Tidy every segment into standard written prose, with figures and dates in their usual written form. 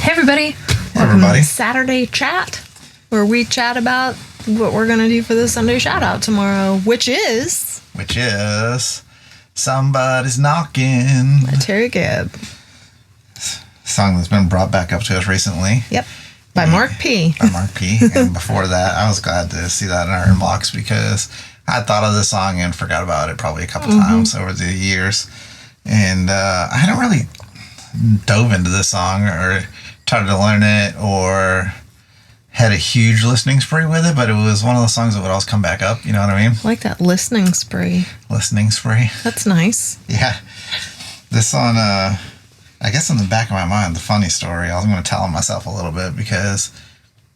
Hey everybody. Welcome to Saturday Chat, where we chat about what we're going to do for the Sunday shout out tomorrow, which is Somebody's Knocking by Terry Gibb. Song that's been brought back up to us recently. Yep. By Mark P. By Mark P. And before that, I was glad to see that in our inbox because I thought of this song and forgot about it probably a couple times over the years. And I hadn't really dove into this song or tried to learn it or had a huge listening spree with it, but it was one of those songs that would always come back up. You know what I mean? I like that listening spree. Listening spree. That's nice. Yeah. This one, I guess in the back of my mind, the funny story, I was going to tell myself a little bit because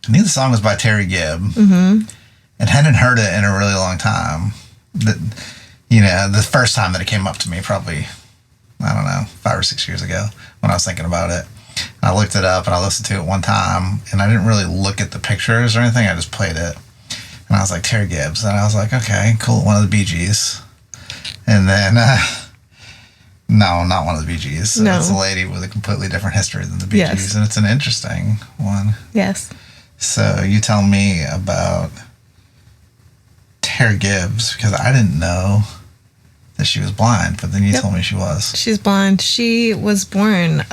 I knew the song was by Terry Gibb and hadn't heard it in a really long time. The first time that it came up to me, probably, I don't know, 5 or 6 years ago when I was thinking about it. And I looked it up and I listened to it one time and I didn't really look at the pictures or anything. I just played it. And I was like, Terry Gibbs. And I was like, okay, cool. One of the Bee Gees. And then, no, not one of the Bee Gees. No. It's a lady with a completely different history than the Bee Yes. Gees. And it's an interesting one. Yes. So you tell me about Terry Gibbs because I didn't know that she was blind, but then you told me she was. She's blind. She was born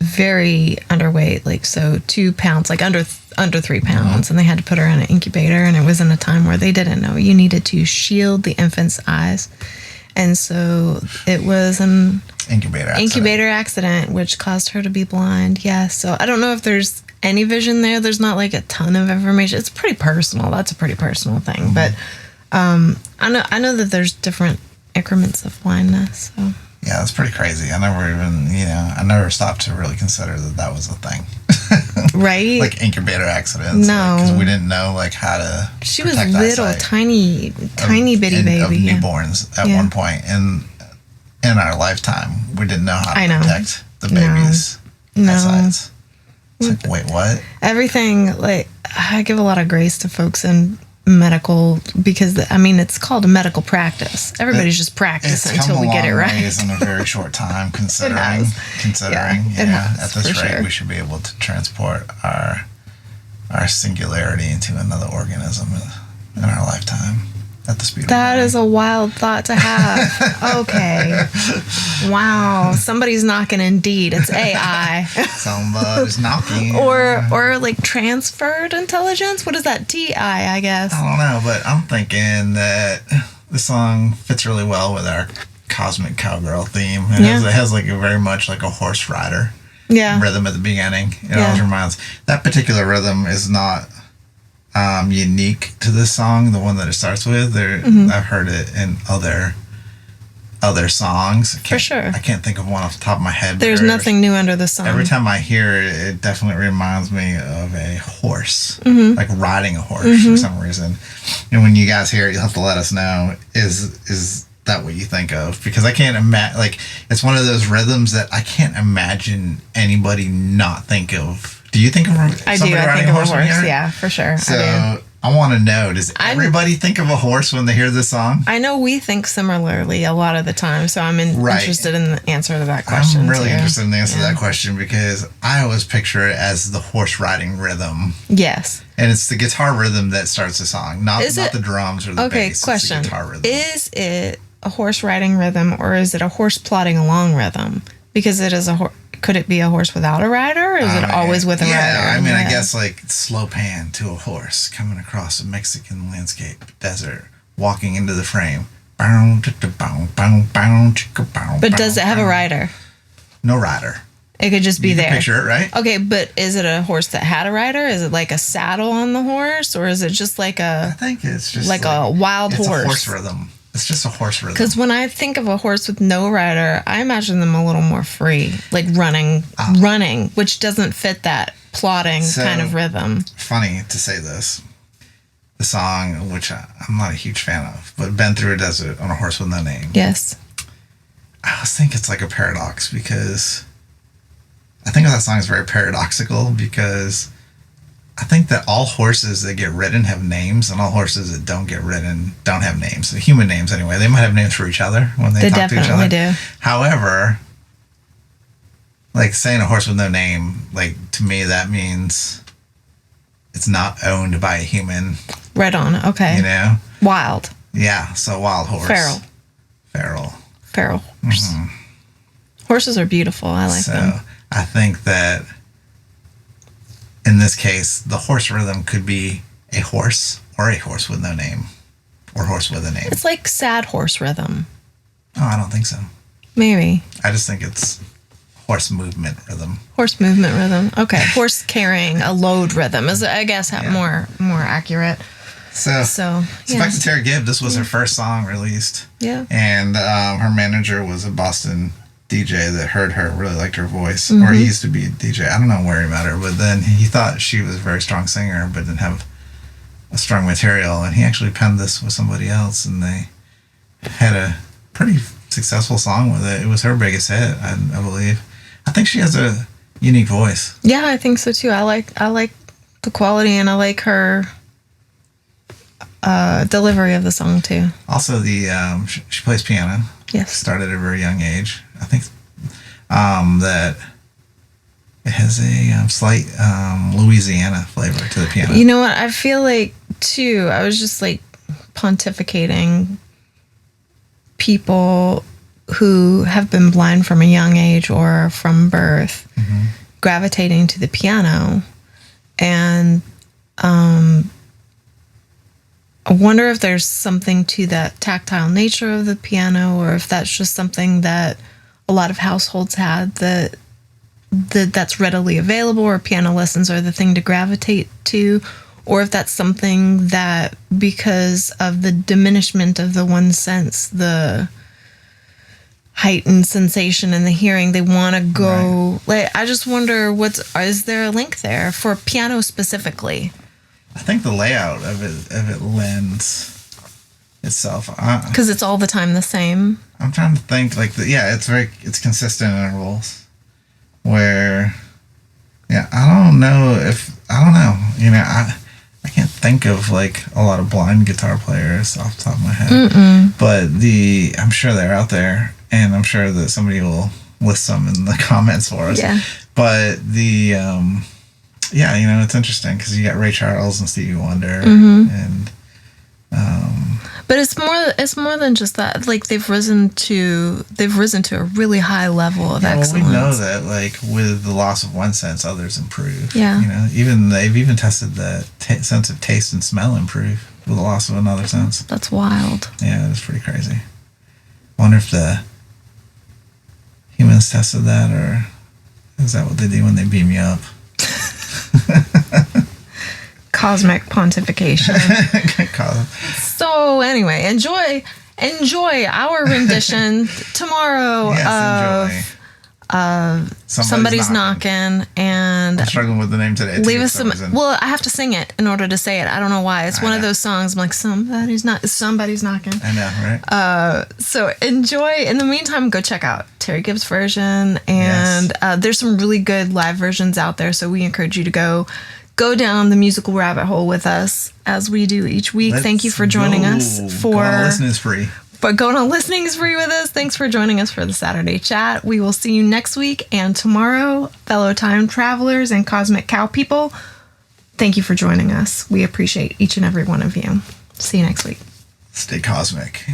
very underweight, like so 2 pounds, like under 3 pounds, and they had to put her in an incubator, and it was in a time where they didn't know you needed to shield the infant's eyes, and so it was an incubator accident which caused her to be blind. Yeah, so I don't know if there's any vision there. There's not like a ton of information. It's pretty personal. That's a pretty personal thing, but I know that there's different increments of blindness. So. Yeah, that's pretty crazy. I never stopped to really consider that was a thing. Right? Like incubator accidents. No. Because we didn't know how to She was little, tiny bitty baby. Of newborns at one point in our lifetime. We didn't know how to protect the baby's eyesights. It's like, wait, what? Everything, like, I give a lot of grace to folks in medical because it's called a medical practice. Everybody's just practicing until we get it right. It's come a long ways in a very short time, considering at this rate we should be able to transport our singularity into another organism in our lifetime at the speed of that is a wild thought to have. Okay. Wow. Somebody's knocking indeed. It's AI. Somebody's knocking. Or like transferred intelligence. What is that? TI, I guess. I don't know, but I'm thinking that the song fits really well with our cosmic cowgirl theme. It has like a very much like a horse rider rhythm at the beginning. It always reminds that particular rhythm is not unique to this song, the one that it starts with. I've heard it in other songs. For sure. I can't think of one off the top of my head. There's nothing new under the sun. Every time I hear it, it definitely reminds me of a horse, like riding a horse for some reason. And when you guys hear it, you'll have to let us know, is that what you think of? Because I can't imagine, like, it's one of those rhythms that I can't imagine anybody not think of. Do you think of somebody riding a horse? Yeah, for sure. So I want to know, does everybody think of a horse when they hear this song? I know we think similarly a lot of the time, so I'm interested in the answer to that question. I'm really interested in the answer to that question because I always picture it as the horse riding rhythm. Yes. And it's the guitar rhythm that starts the song, not the drums or the bass. Okay, question. It's the guitar rhythm. Is it a horse riding rhythm or is it a horse plodding along rhythm? Because it is could it be a horse without a rider, or is it always with a rider? I guess like slow pan to a horse coming across a Mexican landscape desert, walking into the frame. But does it have a rider? No rider. It could just be you there. Can picture it, right? Okay, but is it a horse that had a rider? Is it like a saddle on the horse, or is it just like I think it's just like a wild horse? It's a horse rhythm. It's just a horse rhythm. Because when I think of a horse with no rider, I imagine them a little more free, like running, which doesn't fit that plodding kind of rhythm. Funny to say this. The song, which I'm not a huge fan of, but Been Through a Desert on a Horse with No Name. Yes. I always think it's like a paradox because I think that song is very paradoxical because I think that all horses that get ridden have names, and all horses that don't get ridden don't have names. Human names, anyway. They might have names for each other when they talk to each other. They definitely do. However, like saying a horse with no name, like to me that means it's not owned by a human. Right on. Okay. You know? Wild. Yeah, so wild horse. Feral. Feral horse. Mm-hmm. Horses are beautiful. I like them. I think that in this case, the horse rhythm could be a horse or a horse with no name or horse with a name. It's like sad horse rhythm. Oh, I don't think so. Maybe. I just think it's horse movement rhythm. Horse movement rhythm. Okay. Horse carrying a load rhythm is, I guess, more accurate. So back to Terry Gibb. This was her first song released. Yeah. And her manager was a Boston DJ that heard her, really liked her voice. Or he used to be a DJ. I don't know where he met her, but then he thought she was a very strong singer, but didn't have a strong material. And he actually penned this with somebody else, and they had a pretty successful song with it. It was her biggest hit, I believe. I think she has a unique voice. Yeah, I think so too. I like the quality, and I like her delivery of the song too. Also, she plays piano. Yes. Started at a very young age. I think that it has a slight Louisiana flavor to the piano. You know what? I feel like too. I was just like pontificating people who have been blind from a young age or from birth, gravitating to the piano, and I wonder if there's something to that tactile nature of the piano, or if that's just something that a lot of households had that's readily available, or piano lessons are the thing to gravitate to, or if that's something that, because of the diminishment of the one sense, the heightened sensation in the hearing, they want to go. Right. Like, I just wonder, is there a link there for piano specifically? I think the layout of it lends itself, because it's all the time the same. I'm trying to think, it's consistent intervals. Where, I don't know. I can't think of like a lot of blind guitar players off the top of my head. But I'm sure they're out there, and I'm sure that somebody will list some in the comments for us. Yeah. But it's interesting because you got Ray Charles and Stevie Wonder, and but it's more than just that. Like, they've risen to a really high level of excellence. Well, we know that, like, with the loss of one sense, others improve. Yeah. They've even tested that sense of taste and smell improve with the loss of another sense. That's wild. Yeah, it's pretty crazy. I wonder if the humans tested that, or is that what they do when they beam you up? Cosmic pontification. So anyway, enjoy our rendition tomorrow of Somebody's Knocking, and I'm struggling with the name today. Leave us some. Well, I have to sing it in order to say it. I don't know why. It's one of those songs. I'm like, somebody's knocking. I know, right? So enjoy. In the meantime, go check out Terry Gibbs' version, and there's some really good live versions out there. So we encourage you to go down the musical rabbit hole with us as we do each week. Thank you for joining us Going on listening is free. But going on listening is free with us. Thanks for joining us for the Saturday chat. We will see you next week and tomorrow, fellow time travelers and cosmic cow people. Thank you for joining us. We appreciate each and every one of you. See you next week. Stay cosmic.